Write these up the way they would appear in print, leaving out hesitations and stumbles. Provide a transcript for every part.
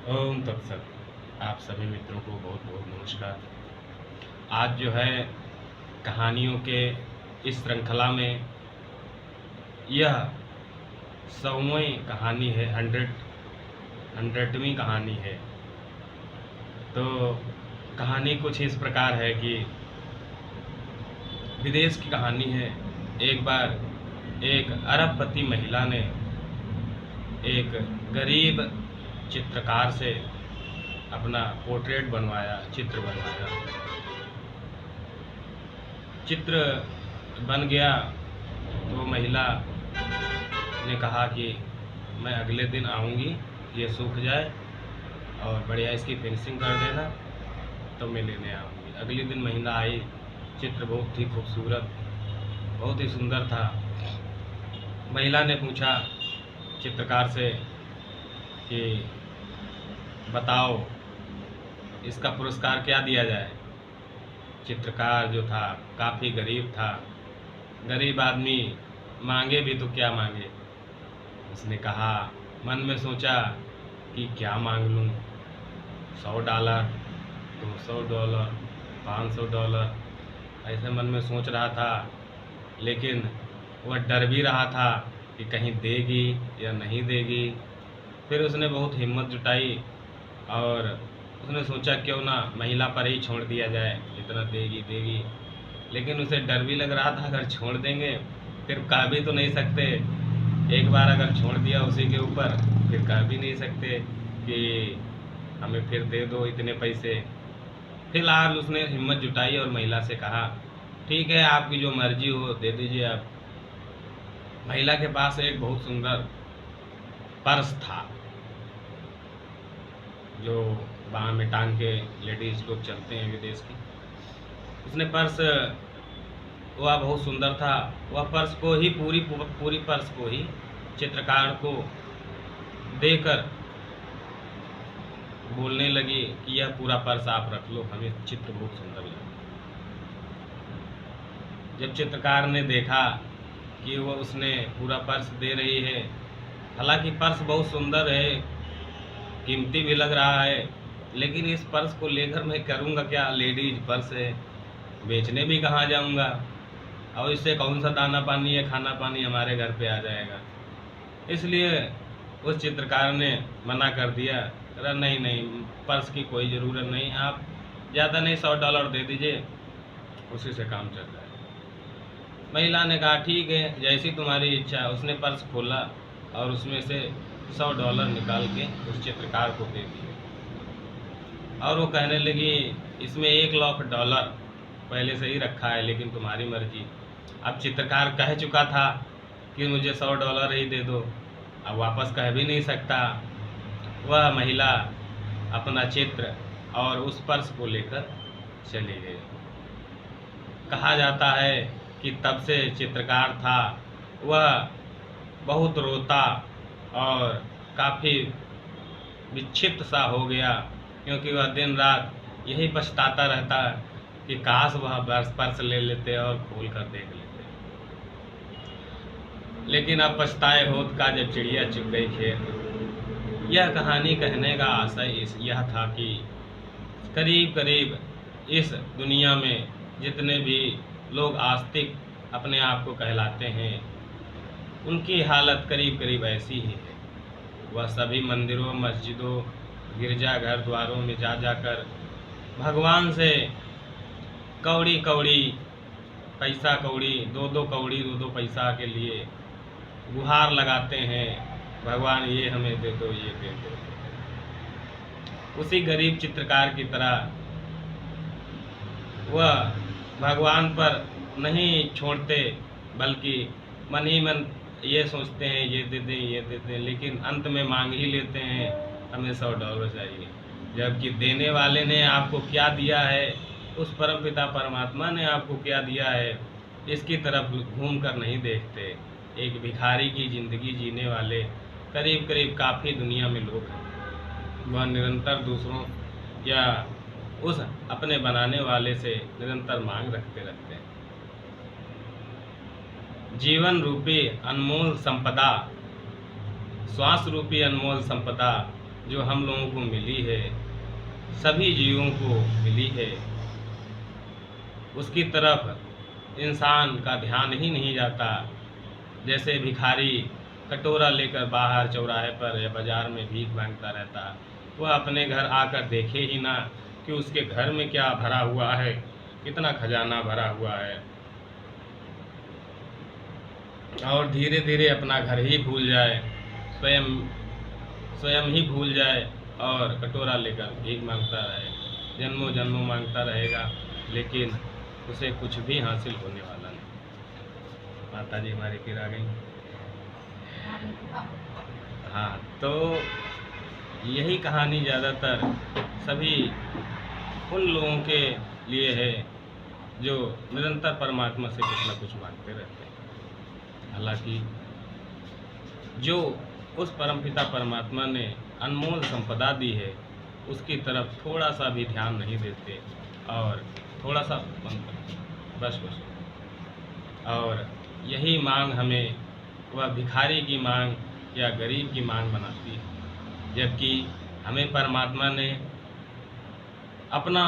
ओम तत्सत। आप सभी मित्रों को बहुत बहुत नमस्कार। आज जो है कहानियों के इस श्रृंखला में यह 100वीं कहानी है, 100वीं कहानी है। तो कहानी कुछ इस प्रकार है कि विदेश की कहानी है। एक बार एक अरबपति महिला ने एक गरीब चित्रकार से अपना पोर्ट्रेट बनवाया, चित्र बनवाया। चित्र बन गया तो महिला ने कहा कि मैं अगले दिन आऊँगी, ये सूख जाए और बढ़िया इसकी फिनिशिंग कर देना तो मैं लेने आऊँगी। अगले दिन महिला आई, चित्र बहुत ही खूबसूरत, बहुत ही सुंदर था। महिला ने पूछा चित्रकार से कि बताओ इसका पुरस्कार क्या दिया जाए। चित्रकार जो था काफ़ी गरीब था। गरीब आदमी मांगे भी तो क्या मांगे। उसने कहा, मन में सोचा कि क्या मांग लूँ। $100, $200, $500 ऐसे मन में सोच रहा था, लेकिन वह डर भी रहा था कि कहीं देगी या नहीं देगी। फिर उसने बहुत हिम्मत जुटाई और उसने सोचा क्यों ना महिला पर ही छोड़ दिया जाए, इतना देगी देगी। लेकिन उसे डर भी लग रहा था, अगर छोड़ देंगे फिर कह भी तो नहीं सकते। एक बार अगर छोड़ दिया उसी के ऊपर फिर कह भी नहीं सकते कि हमें फिर दे दो इतने पैसे। फिलहाल उसने हिम्मत जुटाई और महिला से कहा, ठीक है आपकी जो मर्जी हो दे दीजिए आप। महिला के पास एक बहुत सुंदर पर्स था जो बाह में टांग के लेडीज लोग चलते हैं विदेश की। उसने पर्स, वह बहुत सुंदर था। वह पर्स को ही पूरी पर्स को ही चित्रकार को देकर बोलने लगी कि यह पूरा पर्स आप रख लो, हमें चित्र बहुत सुंदर लगा। जब चित्रकार ने देखा कि वह उसने पूरा पर्स दे रही है, हालांकि पर्स बहुत सुंदर है, कीमती भी लग रहा है, लेकिन इस पर्स को लेकर मैं करूँगा क्या। लेडीज पर्स है, बेचने भी कहाँ जाऊँगा, और इससे कौन सा दाना पानी या खाना पानी हमारे घर पे आ जाएगा। इसलिए उस चित्रकार ने मना कर दिया, अरे नहीं नहीं, पर्स की कोई ज़रूरत नहीं, आप ज़्यादा नहीं $100 दे दीजिए, उसी से काम चल जाएगा। महिला ने कहा ठीक है, जैसी तुम्हारी इच्छा। उसने पर्स खोला और उसमें से $100 निकाल के उस चित्रकार को दे दिए और वो कहने लगी, इसमें $1,00,000 पहले से ही रखा है, लेकिन तुम्हारी मर्जी। अब चित्रकार कह चुका था कि मुझे $100 ही दे दो, अब वापस कह भी नहीं सकता। वह महिला अपना चित्र और उस पर्स को लेकर चली गई। कहा जाता है कि तब से चित्रकार था वह बहुत रोता और काफ़ी विक्षिप्त सा हो गया, क्योंकि वह दिन रात यही पछताता रहता कि काश वह पर्स ले लेते और खोल कर देख लेते। लेकिन अब पछताए होत का जब चिड़िया चुग गई खेत। यह कहानी कहने का आशय यह था कि करीब करीब इस दुनिया में जितने भी लोग आस्तिक अपने आप को कहलाते हैं, उनकी हालत करीब करीब ऐसी ही है। वह सभी मंदिरों, मस्जिदों, गिरजाघर द्वारों में जा जाकर भगवान से कौड़ी कौड़ी, पैसा कौड़ी, दो दो पैसा के लिए गुहार लगाते हैं, भगवान ये हमें दे दो, ये दे दो। उसी गरीब चित्रकार की तरह वह भगवान पर नहीं छोड़ते, बल्कि मन ही मन ये सोचते हैं ये दे दें ये दे दें, लेकिन अंत में मांग ही लेते हैं हमें $100 चाहिए। जबकि देने वाले ने आपको क्या दिया है, उस परमपिता परमात्मा ने आपको क्या दिया है, इसकी तरफ घूम कर नहीं देखते। एक भिखारी की ज़िंदगी जीने वाले करीब करीब काफ़ी दुनिया में लोग हैं। वह निरंतर दूसरों या उस अपने बनाने वाले से निरंतर मांग रखते रहते हैं। जीवन रूपी अनमोल संपदा, श्वास रूपी अनमोल संपदा जो हम लोगों को मिली है, सभी जीवों को मिली है, उसकी तरफ इंसान का ध्यान ही नहीं जाता। जैसे भिखारी कटोरा लेकर बाहर चौराहे पर या बाजार में भीख मांगता रहता, वह अपने घर आकर देखे ही ना कि उसके घर में क्या भरा हुआ है, कितना खजाना भरा हुआ है, और धीरे धीरे अपना घर ही भूल जाए, स्वयं स्वयं ही भूल जाए और कटोरा लेकर भीख मांगता रहे, जन्मों जन्मों मांगता रहेगा, लेकिन उसे कुछ भी हासिल होने वाला नहीं। माता जी हमारी फिर आ गई। हाँ, तो यही कहानी ज़्यादातर सभी उन लोगों के लिए है जो निरंतर परमात्मा से कुछ न कुछ मांगते रहते हैं। हालांकि जो उस परमपिता परमात्मा ने अनमोल संपदा दी है, उसकी तरफ थोड़ा सा भी ध्यान नहीं देते और थोड़ा सा बस और यही मांग हमें वह भिखारी की मांग या गरीब की मांग बनाती है, जबकि हमें परमात्मा ने अपना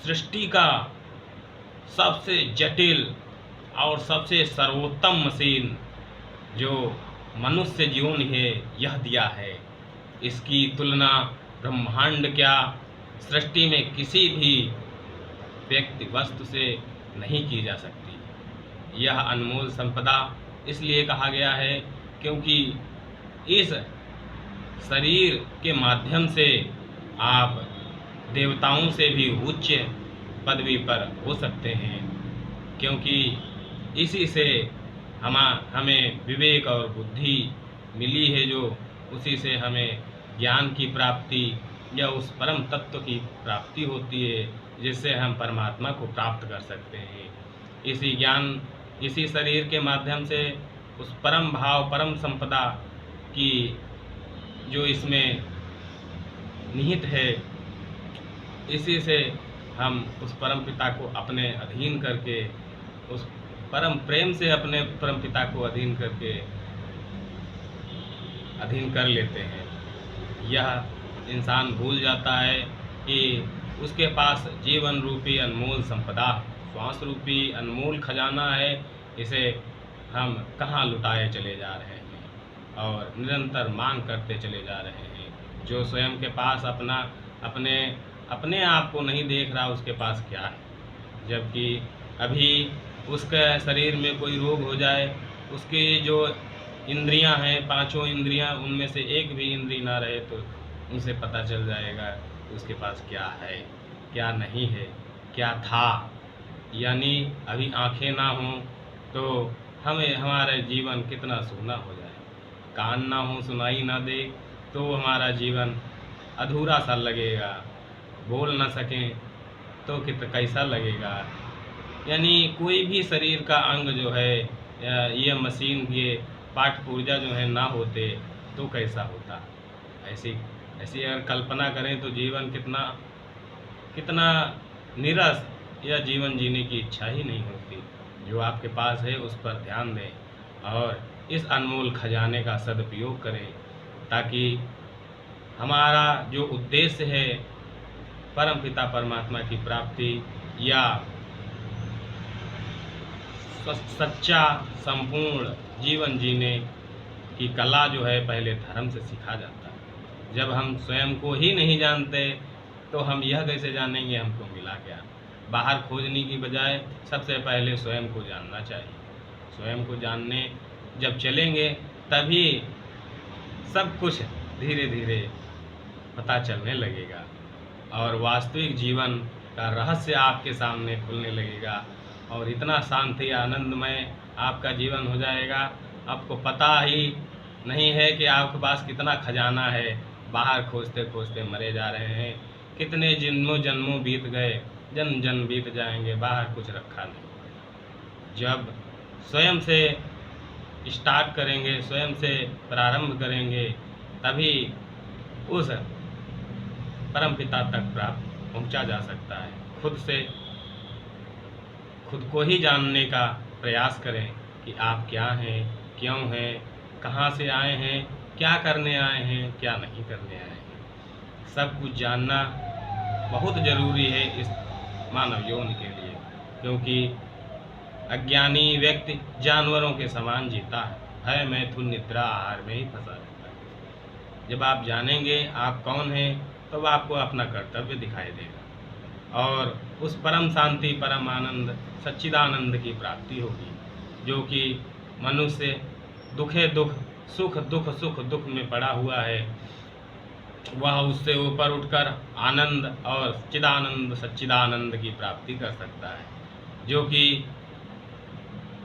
सृष्टि का सबसे जटिल और सबसे सर्वोत्तम मशीन जो मनुष्य जीवन है यह दिया है। इसकी तुलना ब्रह्मांड क्या सृष्टि में किसी भी व्यक्ति वस्तु से नहीं की जा सकती। यह अनमोल संपदा इसलिए कहा गया है क्योंकि इस शरीर के माध्यम से आप देवताओं से भी उच्च पदवी पर हो सकते हैं, क्योंकि इसी से हमें विवेक और बुद्धि मिली है, जो उसी से हमें ज्ञान की प्राप्ति या उस परम तत्व की प्राप्ति होती है, जिससे हम परमात्मा को प्राप्त कर सकते हैं। इसी ज्ञान इसी शरीर के माध्यम से उस परम भाव परम संपदा की जो इसमें निहित है, इसी से हम उस परम पिता को अपने अधीन करके, उस परम प्रेम से अपने परम पिता को अधीन कर लेते हैं। यह इंसान भूल जाता है कि उसके पास जीवन रूपी अनमोल संपदा, श्वास रूपी अनमोल खजाना है, इसे हम कहाँ लुटाए चले जा रहे हैं और निरंतर मांग करते चले जा रहे हैं। जो स्वयं के पास अपने आप को नहीं देख रहा, उसके पास क्या है। जबकि अभी उसके शरीर में कोई रोग हो जाए, उसकी जो इंद्रियां हैं, पांचों इंद्रियां, उनमें से एक भी इंद्री ना रहे तो उनसे पता चल जाएगा कि उसके पास क्या है, क्या नहीं है, क्या था। यानी अभी आंखें ना हों तो हमारा जीवन कितना सूना हो जाए, कान ना हो, सुनाई ना दे तो हमारा जीवन अधूरा सा लगेगा, बोल ना सकें तो कैसा लगेगा। यानी कोई भी शरीर का अंग जो है, ये मशीन के पाठ पुर्जा जो है ना होते तो कैसा होता। ऐसी ऐसी अगर कल्पना करें तो जीवन कितना नीरस या जीवन जीने की इच्छा ही नहीं होती। जो आपके पास है उस पर ध्यान दें और इस अनमोल खजाने का सदुपयोग करें, ताकि हमारा जो उद्देश्य है परम पिता परमात्मा की प्राप्ति या सच्चा संपूर्ण जीवन जीने की कला जो है पहले धर्म से सीखा जाता है। जब हम स्वयं को ही नहीं जानते तो हम यह कैसे जानेंगे हमको मिला क्या। बाहर खोजने की बजाय सबसे पहले स्वयं को जानना चाहिए। स्वयं को जानने जब चलेंगे तभी सब कुछ धीरे धीरे पता चलने लगेगा और वास्तविक जीवन का रहस्य आपके सामने खुलने लगेगा और इतना शांति आनंदमय आपका जीवन हो जाएगा, आपको पता ही नहीं है कि आपके पास कितना खजाना है। बाहर खोजते खोजते मरे जा रहे हैं, कितने जन्मों बीत गए, जन्म बीत जाएंगे, बाहर कुछ रखा नहीं। जब स्वयं से स्टार्ट करेंगे, स्वयं से प्रारंभ करेंगे, तभी उस परमपिता तक पहुंचा जा सकता है। खुद को ही जानने का प्रयास करें कि आप क्या हैं, क्यों हैं, कहाँ से आए हैं क्या करने आए हैं, क्या नहीं करने आए हैं। सब कुछ जानना बहुत ज़रूरी है इस मानव यौन के लिए, क्योंकि अज्ञानी व्यक्ति जानवरों के समान जीता है, भय मैथुन निद्रा आहार में ही फंसा रहता है। जब आप जानेंगे आप कौन हैं, तब आपको अपना कर्तव्य दिखाई देगा और उस परम शांति, परम आनंद, सच्चिदानंद की प्राप्ति होगी, जो कि मनुष्य दुखे दुख, सुख दुख, सुख दुख में पड़ा हुआ है, वह उससे ऊपर उठकर आनंद और चिदानंद, सच्चिदानंद की प्राप्ति कर सकता है, जो कि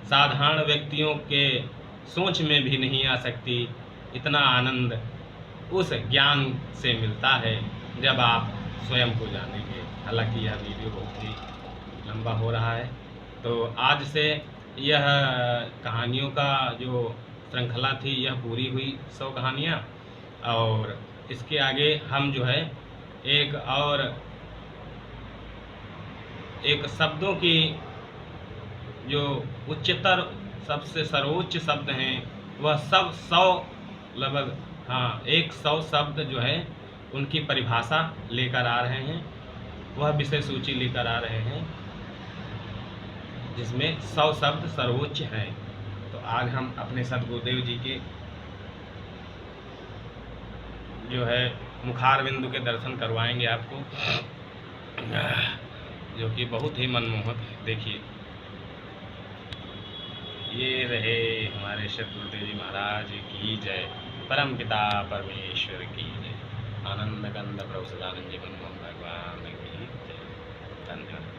साधारण व्यक्तियों के सोच में भी नहीं आ सकती। इतना आनंद उस ज्ञान से मिलता है जब आप स्वयं को जानेंगे। हालांकि यह वीडियो बहुत ही लंबा हो रहा है, तो आज से यह कहानियों का जो श्रृंखला थी यह पूरी हुई, 100 कहानियाँ। और इसके आगे हम जो है एक शब्दों की जो उच्चतर, सबसे सर्वोच्च शब्द हैं, वह सब 100 लगभग 100 शब्द जो है उनकी परिभाषा लेकर आ रहे हैं, वह विषय सूची लेकर आ रहे हैं जिसमें 100 शब्द सर्वोच्च हैं। तो आज हम अपने सद्गुरुदेव जी के जो है मुखार बिंदु के दर्शन करवाएंगे आपको, जो कि बहुत ही मनमोहक है। देखिए, ये रहे हमारे सद्गुरुदेव जी महाराज की जय, परम पिता परमेश्वर की जय, आनंद कंद प्रभु सदानंद जी मनमोहन भगवान की जय। धन्यवाद।